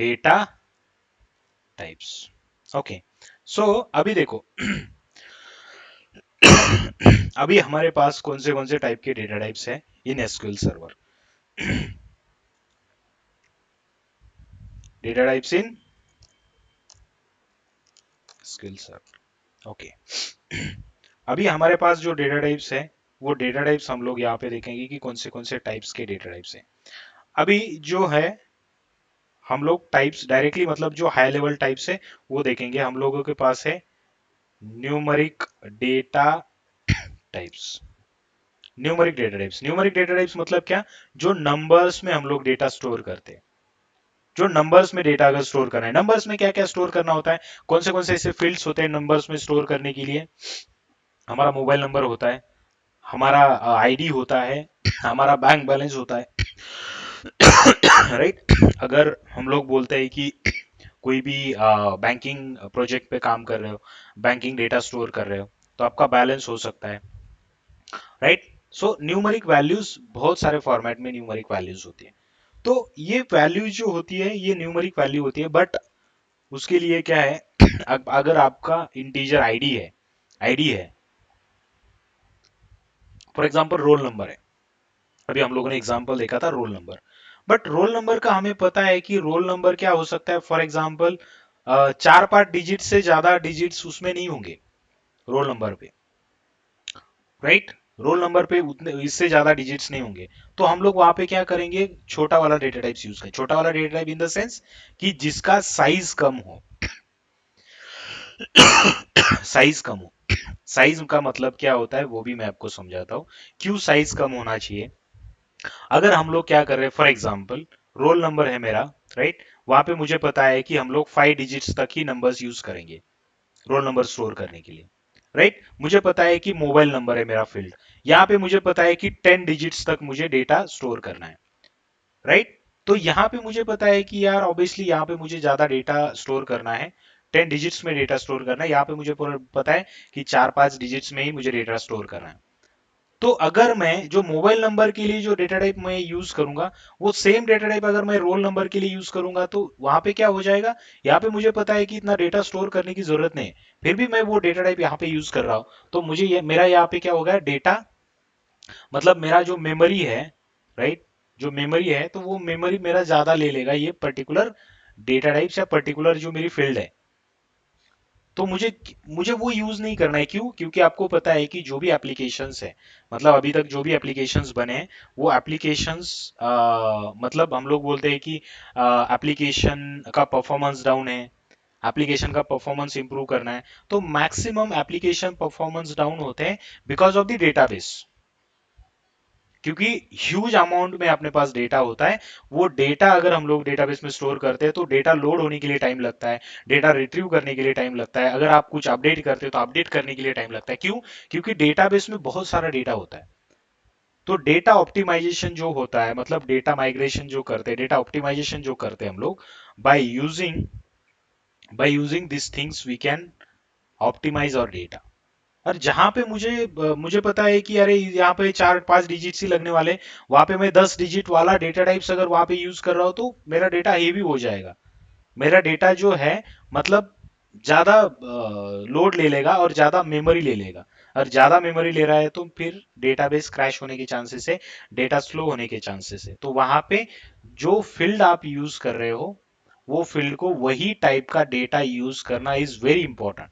Data types. Okay, सो अभी देखो अभी हमारे पास कौन से टाइप के डेटा टाइप्स है in SQL server. Data types in SQL server. Okay, अभी हमारे पास जो डेटा टाइप्स है वो डेटा टाइप्स हम लोग यहाँ पे देखेंगे कि कौन से टाइप्स के डेटा टाइप्स हैं। अभी जो है हम लोग टाइप्स डायरेक्टली मतलब जो हाई लेवल टाइप्स है वो देखेंगे। हम लोगों के पास है numeric data types. Numeric data types मतलब क्या, जो नंबर्स में हम लोग डेटा स्टोर करते हैं। जो नंबर्स में डेटा अगर स्टोर करना है, नंबर्स में क्या क्या स्टोर करना होता है, कौन से ऐसे फील्ड्स होते हैं नंबर्स में स्टोर करने के लिए। हमारा मोबाइल नंबर होता है, हमारा आईडी होता है, हमारा बैंक बैलेंस होता है, राइट। अगर हम लोग बोलते हैं कि कोई भी बैंकिंग प्रोजेक्ट पे काम कर रहे हो, बैंकिंग डेटा स्टोर कर रहे हो, तो आपका बैलेंस हो सकता है, राइट। सो न्यूमरिक वैल्यूज, बहुत सारे फॉर्मेट में न्यूमरिक वैल्यूज होती है। तो ये वैल्यूज जो होती है ये न्यूमरिक वैल्यू होती है, बट उसके लिए क्या है, अगर आपका इंटीजर आईडी है, फॉर एग्जांपल रोल नंबर है। अभी हम लोगों ने एग्जांपल देखा था roll number, but roll number का हमें पता है कि रोल नंबर क्या हो सकता है। फॉर एग्जांपल 4-5 डिजिट से ज्यादा डिजिट्स उसमें नहीं होंगे रोल नंबर पे, राइट। रोल नंबर पे उतने इससे ज्यादा डिजिट्स नहीं होंगे। तो हम लोग वहां पे क्या करेंगे, छोटा वाला डेटा टाइप्स यूज करें। छोटा वाला data type in the sense कि जिसका साइज कम हो। साइज कम हो, साइज का मतलब क्या होता है वो भी मैं आपको समझाता हूँ, क्यों साइज कम होना चाहिए। अगर हम लोग क्या कर रहे हैं, फॉर एग्जाम्पल रोल नंबर है मेरा, राइट। वहां पे मुझे पता है कि हम लोग 5 डिजिट्स तक ही नंबर्स यूज करेंगे रोल नंबर स्टोर करने के लिए, राइट। मुझे पता है कि मोबाइल नंबर है मेरा फील्ड, यहाँ पे मुझे पता है कि 10 डिजिट्स तक मुझे डेटा स्टोर करना है, राइट। तो यहाँ पे मुझे पता है कि यार ऑब्वियसली यहाँ पे मुझे ज्यादा डेटा स्टोर करना है, 10 डिजिट्स में डेटा स्टोर करना है। यहाँ पे मुझे पता है कि 4-5 डिजिट्स में ही मुझे डेटा स्टोर करना है। तो अगर मैं जो मोबाइल नंबर के लिए जो डेटा टाइप मैं यूज करूंगा, वो सेम डेटा टाइप अगर मैं रोल नंबर के लिए यूज करूंगा, तो वहां पे क्या हो जाएगा, यहाँ पे मुझे पता है कि इतना डेटा स्टोर करने की जरूरत नहीं है, फिर भी मैं वो डेटा टाइप यहाँ पे यूज कर रहा हूँ। तो मुझे मेरा यहाँ पे क्या होगा, डेटा मतलब मेरा जो मेमोरी है, राइट, जो मेमोरी है तो वो मेमोरी मेरा ज्यादा ले लेगा ये पर्टिकुलर डेटा टाइप्स या पर्टिकुलर जो मेरी फील्ड है। तो मुझे मुझे वो यूज नहीं करना है, क्यों, क्योंकि आपको पता है कि जो भी एप्लीकेशंस है, मतलब अभी तक जो भी एप्लीकेशंस बने हैं वो एप्लीकेशंस, मतलब हम लोग बोलते हैं कि एप्लीकेशन का परफॉर्मेंस डाउन है, एप्लीकेशन का परफॉर्मेंस इंप्रूव करना है। तो मैक्सिमम एप्लीकेशन परफॉर्मेंस डाउन होते हैं बिकॉज ऑफ द डेटाबेस, क्योंकि ह्यूज अमाउंट में अपने पास डेटा होता है। वो डेटा अगर हम लोग डेटाबेस में स्टोर करते हैं तो डेटा लोड होने के लिए टाइम लगता है, डेटा रिट्रीव करने के लिए टाइम लगता है, अगर आप कुछ अपडेट करते हो तो अपडेट करने के लिए टाइम लगता है। क्यों, क्योंकि डेटाबेस में बहुत सारा डेटा होता है। तो डेटा ऑप्टिमाइजेशन जो होता है, मतलब डेटा माइग्रेशन जो करते हैं, डेटा ऑप्टिमाइजेशन जो करते हैं हम लोग, by using by using this things we can optimise और डेटा। और जहां पे मुझे पता है कि अरे यहाँ पे 4-5 डिजिट ही लगने वाले, वहां पे मैं 10 डिजिट वाला डेटा टाइप्स अगर वहां पे यूज कर रहा हूँ तो मेरा डेटा हेवी हो जाएगा। मेरा डेटा जो है मतलब ज्यादा लोड ले लेगा और ज्यादा मेमोरी ले लेगा। और ज्यादा मेमोरी ले रहा है तो फिर डेटाबेस क्रैश होने के चांसेस है, डेटा स्लो होने के चांसेस है। तो वहां पे जो फील्ड आप यूज कर रहे हो वो फील्ड को वही टाइप का डेटा यूज करना इज वेरी इंपॉर्टेंट।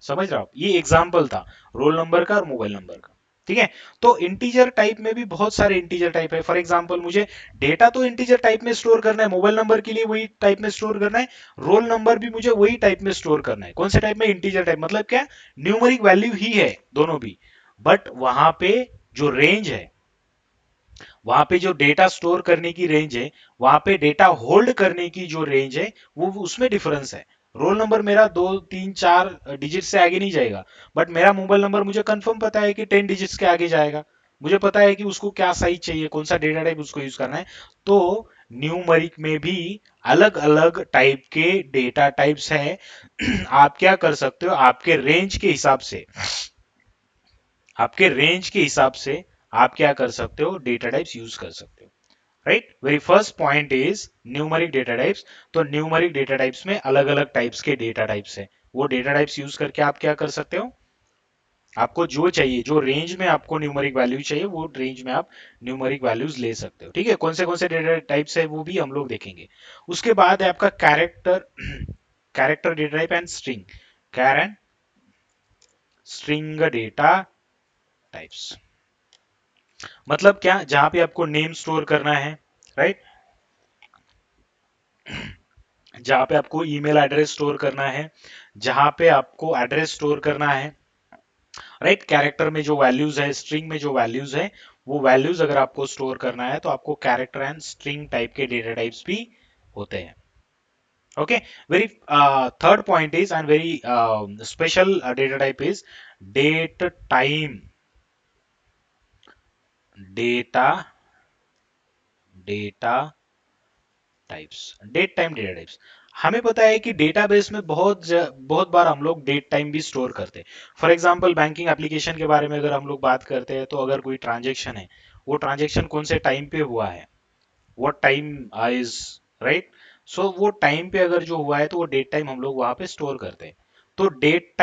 समझ रहे हो आप, ये एग्जाम्पल था रोल नंबर का और मोबाइल नंबर का, ठीक है। तो इंटीजर टाइप में भी बहुत सारे इंटीजर टाइप है। फॉर एग्जांपल मुझे डेटा तो इंटीजर टाइप में स्टोर करना है, मोबाइल नंबर के लिए वही टाइप में स्टोर करना है, रोल नंबर भी मुझे वही टाइप में स्टोर करना है। कौन से टाइप में, इंटीजर टाइप, मतलब क्या, न्यूमरिक वैल्यू ही है दोनों भी, बट वहां पे जो रेंज है, वहां पे जो डेटा स्टोर करने की रेंज है, वहां पे डेटा होल्ड करने की जो रेंज है वो उसमें डिफरेंस है। रोल नंबर मेरा 2-3-4 डिजिट से आगे नहीं जाएगा, बट मेरा मोबाइल नंबर मुझे कंफर्म पता है कि 10 डिजिट्स के आगे जाएगा। मुझे पता है कि उसको क्या साइज चाहिए, कौन सा डेटा टाइप उसको यूज करना है। तो न्यूमरिक में भी अलग अलग टाइप के डेटा टाइप्स हैं। आप क्या कर सकते हो, आपके रेंज के हिसाब से आप क्या कर सकते हो, डेटा टाइप्स यूज कर सकते हो। Right. Very first point is numeric data types. तो न्यूमरिक डेटा टाइप्स में अलग अलग टाइप्स के डेटा टाइप्स है, वो डेटा टाइप्स यूज करके आप क्या कर सकते हो, आपको जो चाहिए, जो रेंज में आपको न्यूमरिक वैल्यू चाहिए वो रेंज में आप न्यूमरिक वैल्यूज ले सकते हो। ठीक है, कौन से डेटा टाइप्स है वो भी हम लोग देखेंगे। उसके बाद है आपका character, character data type and string, char and string data types. मतलब क्या, जहां पे आपको नेम स्टोर करना है, राइट, जहां पे आपको ईमेल एड्रेस स्टोर करना है, जहां पे आपको एड्रेस स्टोर करना है, राइट। कैरेक्टर में जो वैल्यूज है, स्ट्रिंग में जो वैल्यूज है, वो वैल्यूज अगर आपको स्टोर करना है तो आपको कैरेक्टर एंड स्ट्रिंग टाइप के डेटा टाइप्स भी होते हैं। Okay, very third point is and very special data type is date time data data types. Date time data types, हमें पता है कि डेटाबेस में बहुत बार हम लोग डेट टाइम भी स्टोर करते हैं। फॉर एग्जांपल बैंकिंग एप्लीकेशन के बारे में अगर हम लोग बात करते हैं, तो अगर कोई ट्रांजेक्शन है, वो ट्रांजेक्शन कौन से टाइम पे हुआ है, व्हाट टाइम इज, राइट। सो वो टाइम पे अगर जो हुआ है तो वो डेट टाइम हम लोग वहां पे स्टोर करते हैं। तो डेट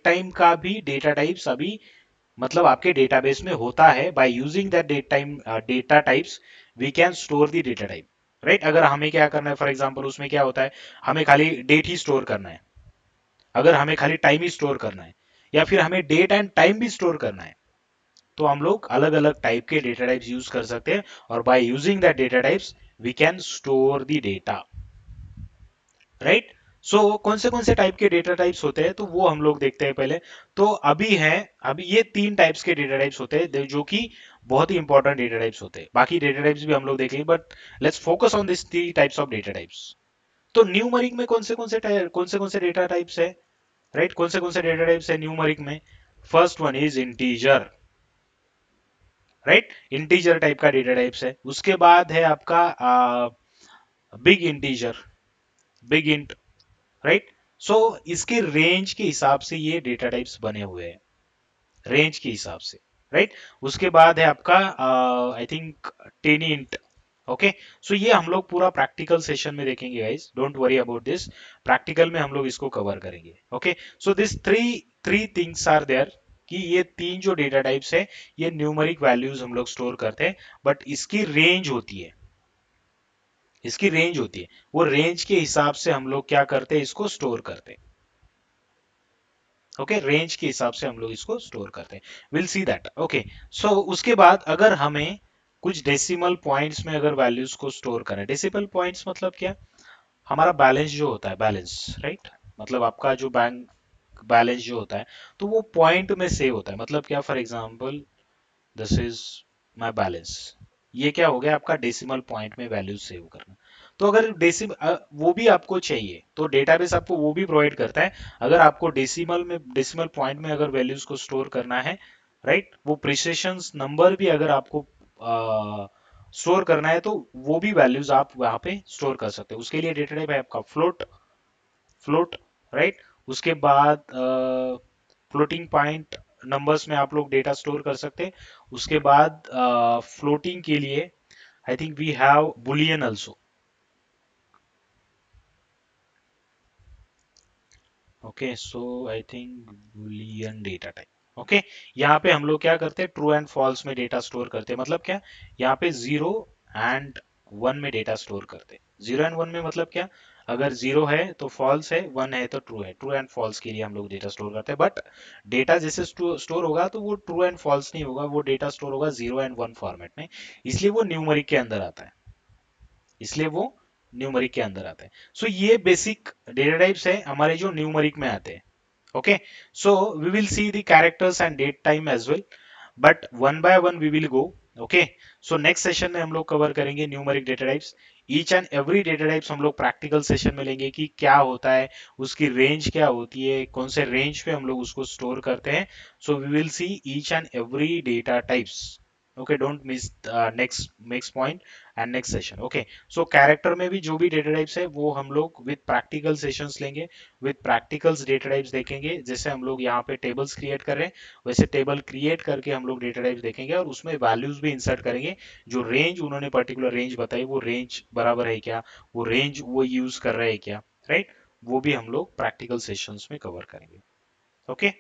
टाइम का भी डेटा टाइप्स अभी मतलब आपके डेटाबेस में होता है। By using that date time data types we can store the data type, right. अगर हमें क्या करना है, फॉर एग्जांपल उसमें क्या होता है, हमें खाली डेट ही स्टोर करना है, अगर हमें खाली टाइम ही स्टोर करना है, या फिर हमें डेट एंड टाइम भी स्टोर करना है, तो हम लोग अलग अलग टाइप के डेटा टाइप्स यूज कर सकते हैं। और by using that data types we can store the data, right. So कौन से टाइप के डेटा टाइप्स होते हैं, तो वो हम लोग देखते हैं पहले। तो अभी ये तीन टाइप्स के डेटा टाइप्स होते हैं जो कि बहुत ही इंपॉर्टेंट डेटा टाइप्स होते हैं। बाकी डेटा टाइप्स भी हम लोग देखेंगे, but let's focus on this three types of data types. तो न्यूमरिक में कौन से डेटा टाइप्स है, राइट, कौन से डेटा टाइप्स है न्यूमरिक में। First one is integer, right, integer type का डेटा टाइप्स है। उसके बाद है आपका big integer, big int, right. So इसके रेंज के हिसाब से ये डेटा टाइप्स बने हुए हैं, रेंज के हिसाब से, राइट। उसके बाद है आपका I think tiny int. Okay, so ये हम लोग पूरा प्रैक्टिकल सेशन में देखेंगे guys, don't worry about this, practical में हम लोग इसको कवर करेंगे। Okay, so this three three things are there, कि ये तीन जो डेटा टाइप्स है, ये न्यूमरिक वैल्यूज हम लोग स्टोर करते हैं, बट इसकी रेंज होती है, इसकी रेंज होती है, वो रेंज के हिसाब से हम लोग क्या करते हैं, इसको स्टोर करते हैं। ओके, रेंज के हिसाब से हम लोग इसको स्टोर करते हैं, विल सी दैट। ओके, सो उसके बाद अगर हमें कुछ डेसिमल पॉइंट्स में अगर वैल्यूज को स्टोर करें, डेसिमल पॉइंट्स मतलब क्या, हमारा बैलेंस जो होता है, बैलेंस, राइट, मतलब आपका जो बैंक बैलेंस जो होता है, तो वो पॉइंट में सेव होता है। मतलब क्या, for example this is my balance, ये क्या हो गया आपका डेसिमल पॉइंट में वैल्यू सेव करना। तो अगर वो भी आपको चाहिए तो डेटाबेस आपको वो भी प्रोवाइड करता है। अगर आपको डेसिमल पॉइंट में अगर वैल्यूज को स्टोर करना है, राइट, वो प्रिसिशन नंबर भी अगर आपको स्टोर करना है, तो वो भी वैल्यूज आप वहां पे स्टोर कर सकते हो। उसके लिए डेटा टाइप है आपका फ्लोट, फ्लोट, राइट। उसके बाद फ्लोटिंग पॉइंट नंबर्स में आप लोग डेटा स्टोर कर सकते हैं। उसके बाद फ्लोटिंग के लिए I think we have boolean also. Okay, so I think boolean data type. Okay, यहाँ पे हम लोग क्या करते हैं, ट्रू एंड फॉल्स में डेटा स्टोर करते हैं। मतलब क्या, यहाँ पे जीरो एंड वन में डेटा स्टोर करते हैं। जीरो एंड वन में मतलब क्या, अगर जीरो है तो फॉल्स है, वन है तो ट्रू है। ट्रू एंड फॉल्स के लिए हम लोग डेटा स्टोर करते हैं, बट डेटा जैसे स्टोर होगा तो वो ट्रू एंड फॉल्स नहीं होगा, वो डेटा स्टोर होगा जीरो एंड वन फॉर्मेट में, इसलिए वो न्यूमरिक के अंदर आता है, इसलिए वो न्यूमरिक के अंदर आता है। सो ये बेसिक डेटा टाइप्स है हमारे जो न्यूमरिक में आते हैं। Okay, so we will see the characters and date time as well, but one by one we will go. Okay, so next session में हम लोग कवर करेंगे numeric data types, each and every data types हम लोग practical session में लेंगे कि क्या होता है, उसकी रेंज क्या होती है, कौन से रेंज पे हम लोग उसको स्टोर करते हैं। So we will see each and every data types. Okay, don't miss next next point and next session. Okay, so character में भी जो भी डेटा टाइप्स है वो हम लोग विद प्रैक्टिकल सेशंस लेंगे, विद प्रैक्टिकल्स डेटा टाइप्स देखेंगे। जैसे हम लोग यहाँ पे टेबल्स क्रिएट कर रहे हैं, वैसे टेबल क्रिएट करके हम लोग डेटा टाइप्स देखेंगे और उसमें वैल्यूज भी इंसर्ट करेंगे। जो रेंज उन्होंने पर्टिकुलर रेंज बताई, वो रेंज बराबर है क्या, वो रेंज वो यूज कर रहे हैं क्या, राइट, वो भी हम लोग प्रैक्टिकल सेशंस में कवर करेंगे। ओके,